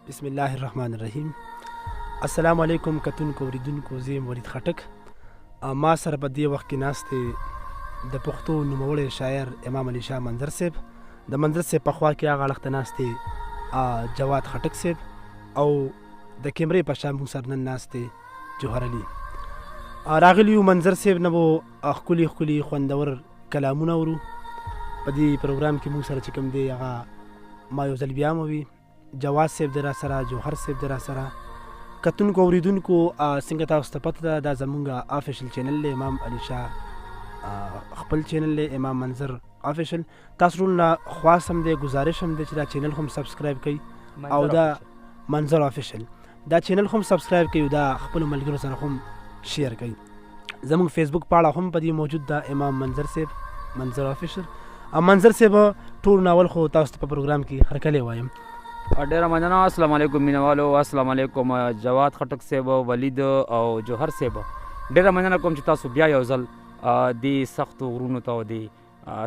بسم الله الرحمن الرحیم. السلام علیکم کتونکو اوریدونکو، زه یم ولید خټک. ما سره په دې وخت کې ناست دی د پښتو نوموړی شاعر امام علي شاه منظر صاحب. د منظر صاحب په خوا کې هغه اړخ ته ناست دی جواد خټک صاحب، او د کیمرې په شا موږ سره نن ناست دی جوهر علي. راغلي یو منظر صاحب نه به ښکلي ښکلي خوندور کلامونه اورو. په دې پروګرام کې موږ سره چې کوم دی هغه ما یو ځل بیا موي جواد صاحب دی را سره، جوهر صاحب دی را سره. کتونکو اوریدونکو څنګه تاسو ته پته ده، دا زمونږ آفیشل چینل دی، امام علي شاه خپل چینل دی، امام منظر آفیشل. تاسو ټول نه خواست هم دی، گزارش هم دی چې دا چینل هم سبسکرایب کړئ، او دا منظر آفیشل دا چینل هم سبسکرایب کړئ، او دا خپلو ملګرو سره هم شیر کړئ. زمونږ فیسبوک پاڼه هم په دې موجود ده، امام منظر صاحب منظر آفیشل. منظر صاحب ټول ناول خو تاسو ته په پروګرام کې هرکلی وایم. ډیره مننه. السلام علیکم مینوالو، السلام علیکم جواد خټک صاحب، ولید او جوهر صاحب. ډیره مننه کوم چې تاسو بیا یو ځل د سختو غرونو ته او د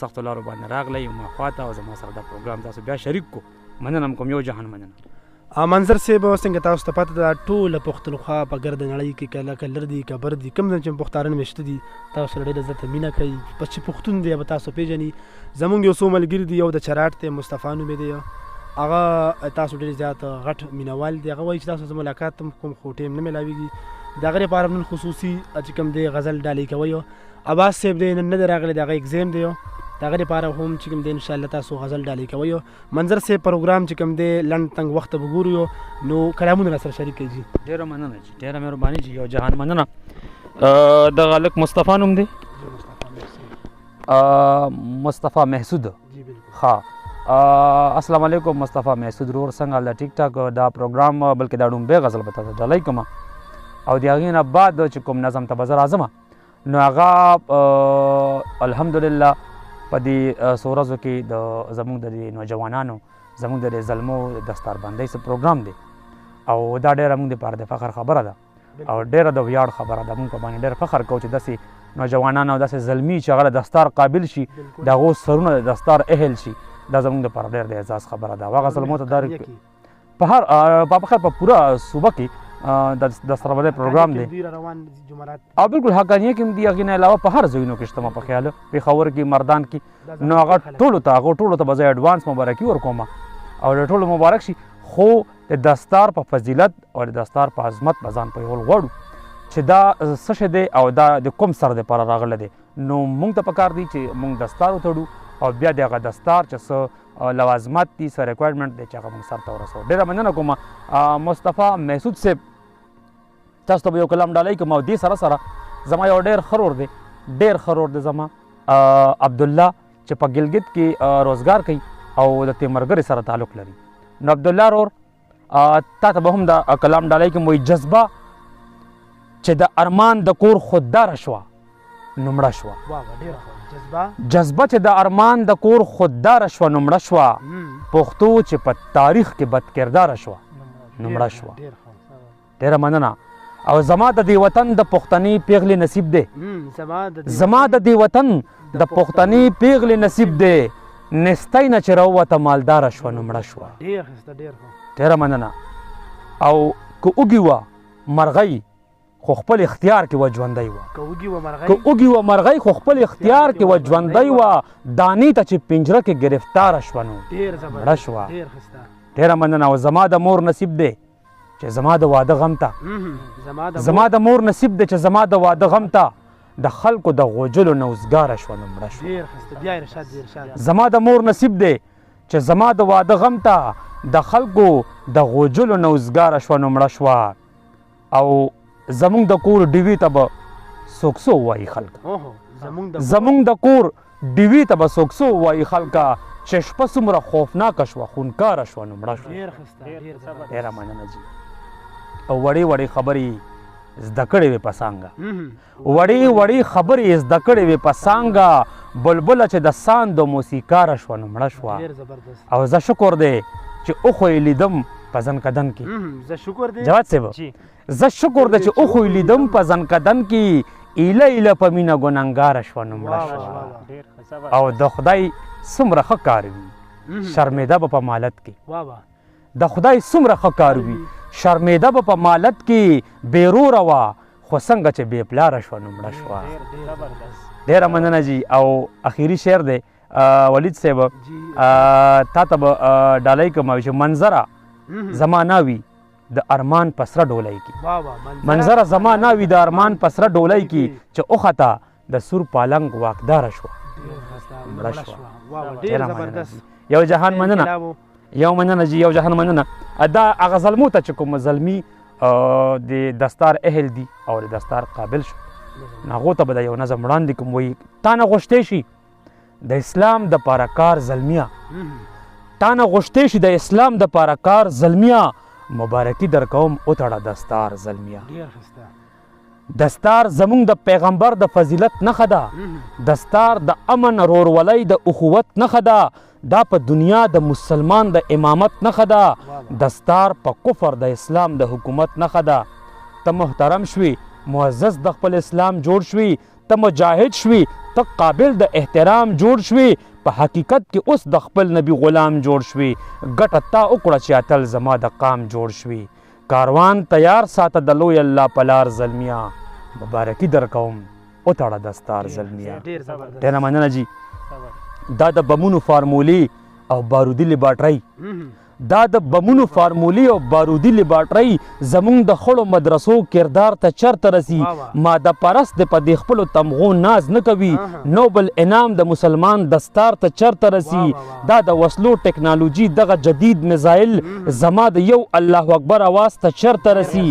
سختو لارو باندې راغلی ما خواته، او زما سره دا پروګرام تاسو بیا شریک کو. مننه هم کوم، یو جهان مننه. منظر صاحب څنګه تاسو ته پته ده، ټوله پښتونخوا په ګرد نړۍ کې که لکه لر دي که بر دي، کوم ځای چې پښتانه مېشته دي تاسو سره ډېره عزت مینه کوي. بس چې پښتون دی به تاسو پېژني. زمونږ یو څو ملګري دي، یو د چراټ دی مصطفی نومې دی، هغه تاسو ډېر زیات غټ مینوال دی. هغه وایي چې تاسو سره ملاقات هم کوم خو ټیم نه میلاویږي. د هغې لپاره نن خصوصي چې کوم دی غزل ډالۍ کوئ. عباس صاحب دی نن نه دی راغلی، د هغه اګزام دی، د هغې لپاره هم چې کوم دی انشاءالله تاسو غزل ډالۍ کوئ. منظر صاحب پروګرام چې کوم دی لنډ تنګ وخت به ګورو، نو کلامونه را سره شریک کړئ. ډیره مننه جي، ډیره مهرباني جي، یو جهان مننه. دغه هلک مصطفی نوم دی، مصطفی محسود. ها السلام علیکم مصطفی محسود رور، څنګه د ټیک ټاک دا پروګرام بلکې دا ډومبی غزل به تاسو ډالۍ کوم، او د هغې نه بعد چې کوم نظم ته به زه راځم، نو هغه الحمدلله په دې څو ورځو کې د زموږ د نوجوانانو زموږ د زلمو دستاربندۍ څه پروګرام دی، او دا ډېره موږ دپاره د فخر خبره ده او ډېره د ویاړ خبره ده. موږ په باندې ډېر فخر کوو چې داسې نوجوانان او داسې زلمي چې هغه د دستار قابل شي، د هغو سرونه د دستار اهل شي، دا زموږ دپاره ډېر د اعزاز خبره ده. هغه زلمو ته دا په هر په پوره صوبه کې د دستاربندۍ پروګرام دی، او بالکل حقانیه کې هم دي. هغې نه علاوه په هر ځایونو کې شته، ما په خیال پېښور کې، مردان کې، نو هغه ټولو ته به زه ایډوانس مبارکي ورکوم، او د ټولو مبارک شي. خو د دستار په فضیلت او د دستار په عظمت به ځان پوهول غواړو چې دا څه شی دی او دا د کوم سر دپاره راغلی دی. نو موږ ته پکار دی چې موږ دستار وتړو، او بیا د هغه دستار چې څه لوازمات دي، څه ریکوایرمنټ دی چې هغه موږ سر ته ورسوو. ډېره مننه کوم مصطفی محسود صاحب، تاسو ته به یو کلام ډالۍ کوم. او دې سره سره زما یو ډېر ښه رور دی، ډېر ښه رور دی زما عبدالله، چې په ګلګت کې روزګار کوي او د تیمرګرې سره تعلق لري. نو عبدالله رور تا ته به هم دا کلام ډالۍ کوم. وایي جذبه چې د ارمان د کور خودداره شوه نو مړه شوه. جذبه چې د ارمان د کور خودداره شوه نو مړه شوه. پښتو چې په تاریخ کې بد کرداره شوه نو مړه شوه. ډېره مننه. او زما د دې وطن د پښتنې پیغلې نصیب دی، زما د دې وطن د پښتنې پیغلې نصیب دی، نستی نه چې راووته مالداره شوه نو مړه شوه. ډېره مننه. او که اوږې وه مرغۍ خو خپل اختیار کې وه ژوندی وه، که اوږې وه مرغۍ خو خپل اختیار کې وه ژوندی وه، دانې ته چې پنجره کې ګرفتاره شوه نو مړه شوه. ډېره مننه. او زما د مور نصیب دی چې زما د واده غم ته، زما د مور نصیب دی چې زما د واده غم ته د خلکو د غوجلو نه وزګاره شوه نو مړه شوه. زما د مور نصیب دی چې زما د واده غم ته د خلکو د غوجلو نه وزګاره شوه نو مړه شوه. او زمونږ د کور ډیوې ته به څوک څه ووایي خلکه، زمونږ د کور ډیوې ته به څوک څه ووایي خلکه، چې شپه څومره خوفناکه شوه خونکاره شوه نو مړه شوه. ډېره مننه جي. او وړې وړې خبرې زده کړې وې په څانګه، وړې وړې خبرې زده کړې وې په څانګه، بلبله چې د ساندو موسیقاره شوه نو مړه شوه. او زه شکر دی چې اوخو یې لیدم په زنکدن کې. جواد صاحب زه شکر دی چې اوخو یې لیدم په زنکدن کې، ایله ایله په مینه ګنهګاره شوه نو مړه شوه. او د خدای څومره ښه کار وي، شرمېده به په مالت کې، د خدای څومره ښه کار وي. شرمېده به په مالت کې بیروره وه، خو څنګه چې بې پلاره شوه نو مړه شوه. ډېره مننه جي. او اخري شعر دی ولید صاحب، تا ته به ډالۍ کوم چې منظره زما نه وي د ارمان په سره ډولۍ کې، منظره زما نه وي د ارمان په سره ډولۍ کې، چې اوخته د سور پالنګ واکداره شوه مړه شوه. یو جهان مننه، یو مننه جي، یو جهان مننه. دا هغه زلمو ته چې کوم زلمي د دستار اهل دي او د دستار قابل شو، هغو ته به د یو نظم وړاندې کوم. وایي تا نه غوښتی شي د اسلام د پاره کار زلمیه، تا نه غوښتی شي د اسلام د پاره کار زلمیه، مبارکي در کوم وتړه دستار زلمیه. دستار زمونږ د پیغمبر د فضیلت نښه ده، دستار د امن رورولۍ د اخوت نښه ده، دا په دنیا د مسلمان د امامت نښه ده، دستار په کفر د اسلام د حکومت نښه ده. ته محترم شوي، معزز د خپل اسلام جوړ شوي، ته مجاهد شوي، ته قابل د احترام جوړ شوي، په حقیقت کې اوس د خپل نبی غلام جوړ شوي، ګټه تا وکړه چې اتل زما د قام جوړ شوي. کاروان تیار ساته د لوی الله په لار زلمیه، مبارکي در کوم وتړه دستار زلمیه. ډېره مننه جي. دا د بمونو فارمولې او بارودي لیبارټرۍ، دا د بمونو فارمولې او بارودي لیبارټرۍ زمونږ د خړو مدرسو کردار ته چرته رسي. ماده پرست د په دې خپلو تمغو ناز نه کوي، نوبل انعام د مسلمان دستار ته چرته رسي. دا د وسلو ټکنالوژي دغه جدید میزایل زما د یو الله اکبر اواز ته چرته رسي.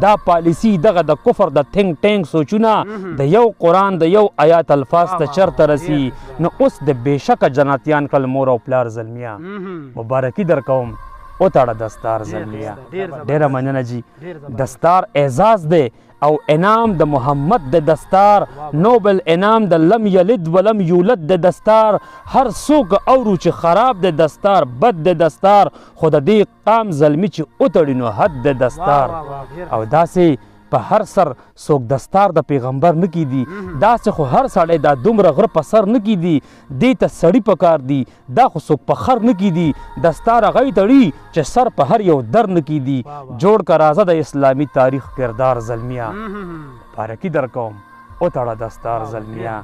دا پالیسی دغه د کفر د تھنک ټینک سوچونه د یو قرآن د یو آیات الفاظ ته چرته رسي. نو اوس د بېشکه جناتیان کړل مور او پلار زلمیه، مبارکي در کوم وتړه دستار زلمیه. ډېره مننه جي. دستار اعزاز دی او انعام د محمد د دستار، نوبل انعام د لم یلد ولم یولد د دستار. هر څوک اورو چې خراب د دستار، بد د دستار، خو د دې قام زلمي چې وتړي نو حد د دستار. او داسې په هر سر څوک دستار د پیغمبر نه کیدي، داسې خو هر سړی دا دومره غره په سر نه کیدي، دې ته سړي پکار دي، دا خو څوک په خر نه کیدي. دستار هغه تړي چې سر په هر یو در نه کیدي. جوړ که راځه د اسلامي تاریخ کردار زلمیه، مبارکي در کوم وتړه دستار زلمیه.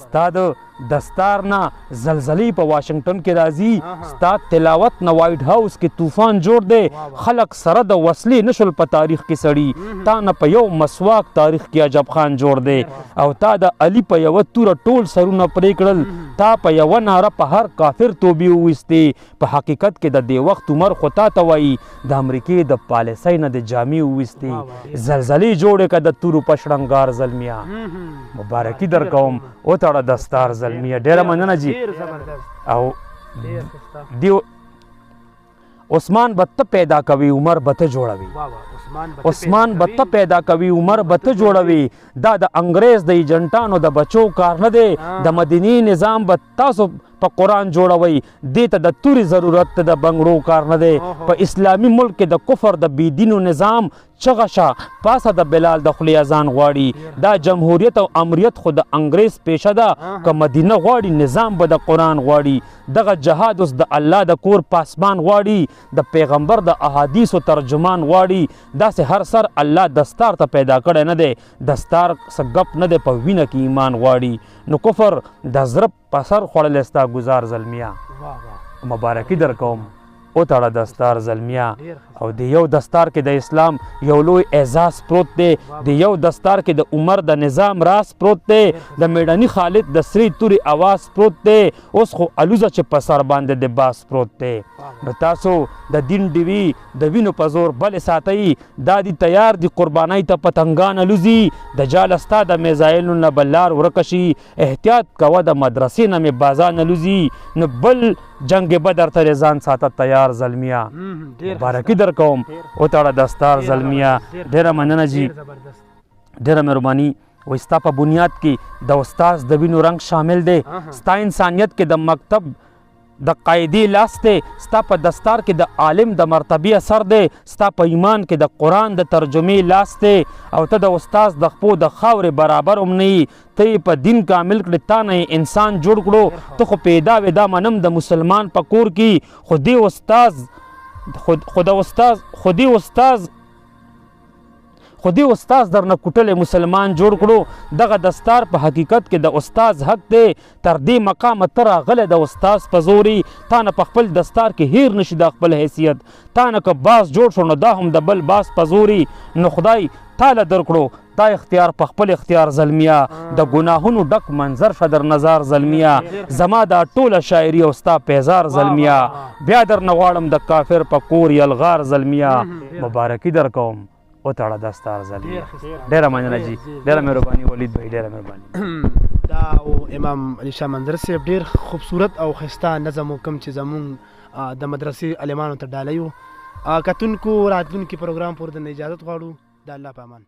ستا د دستار نه زلزلې په واشنګټن کې راځي، ستا تلاوت نه وایټ هاوس کې طوفان جوړ دی. خلک سره د وسلې نشول په تاریخ کې سړي، تا نه په یو مسواک تاریخ کې عجب خان جوړ دی. او تا د علي په یوه توره ټول سرونه پرې کړل، تا په یوه ناره په هر کافر توبې وویستې. په حقیقت کې د دې وخت عمر خو تا ته وایي د امریکې د پالیسۍ نه د جامې وویستې. زلزلې جوړې که د تورو په شړنګار زلمیه، مبارکي در کوم وتړه دستار زلمیه. ډېره مننه جي. او دیو عثمان به ته پیدا کوي عمر به ته جوړوي، عثمان به ته پیدا کوي عمر به ته جوړوي. دا د انګریز د ایجنټانو د بچو کار نه دی، د مدینې نظام به تاسو په قرآن جوړوي. دې ته د تورې ضرورت ته د بنګړو کار نه دی. په اسلامي ملک کې د کفر د بېدینو نظام چغه شه پاسه د بلال د خولې اذان غواړي. دا جمهوریت او امریت خو د انګریز پیشه ده، که مدینه غواړي نظام به د قرآن غواړي. دغه جهاد اوس د الله د کور پاسمان غواړي، د پیغمبر د احادیثو ترجمان غواړي. داسې هر سر الله دستار ته پیدا کړی نه دی، دستار څه ګپ نه دی، په وینه کې ایمان غواړي. نو کفر د زړه په سر خوړلی ستا ګزار زلمیه، مبارکي در کوم وتړه دستار زلمیه. او د یو دستار کې د اسلام یو لوی اعزاز پروت دی، د یو دستار کې د عمر د نظام راز پروت دی، د میډني خالد د سری توري اواز پروت دی. اوس خو الوزه چې په سر باندې د باس پروت دی. نو تاسو د دین ډیوي د وینو په زور بلې ساتئ، دا دي تیار دي قربانۍ ته پتنګان الوزي. د جال ستا د میزایلو نه به لار ورکه شي، احتیاط کوه د مدرسې نه مې بازان الوزي. نو بل جنگ بدر ته ځان ساته تیار زلمیه، مبارکي در کوم وتړه دستار زلمیه. ډېره مننه جي، ډېره مهرباني. وایي ستا په بنیاد کې د استاذ د وینو رنګ شامل دی، ستا انسانیت کې د مکتب د قاعدې لاس دی، ستا په دستار کې د عالم د مرتبې اثر دی، ستا په ایمان کې د قرآن د ترجمې لاس دی. او ته د استاذ د خپو د خاورې برابر هم نه یې، ته یې په دین کامل کړې، تا نه یې انسان جوړ کړو. ته خو پیدا وې دا منم د مسلمان په کور کې، خو دې استاذ خودي استاد درنه کوټلې مسلمان جوړ کړو دغه دستار په حقیقت کې د استاد حق دی تر دې مقامه ته راغلی د استاد په زوري تا نه په خپل دستار کې هیر نشي د خپل حیثیت تا نه که باس جوړ شو نو دا هم د بل باس په زوري نو خدای تاله درکړو تا اختیار په خپل اختیار زلمیا د ګناهونو ډک منظر شه در نظر زلمیا زما دا ټوله شاعري او ستا پیزار زلمیا بیا در نه غواړم د کافر په کور یلغار زلمیا مبارکي در کوم وتړه دستار زلمیا ډېره مننه جي ډېره مهرباني ولید بھائی ډېره مهرباني دا او امام علي شاه منظر صاحب ډېر خوبصورت او ښایسته نظم کوم چې زمونږ د مدرسې عالمانو ته ډالۍ و کتونکو راتلونکي پروګرام پورې د اجازت غواړو د الله په امان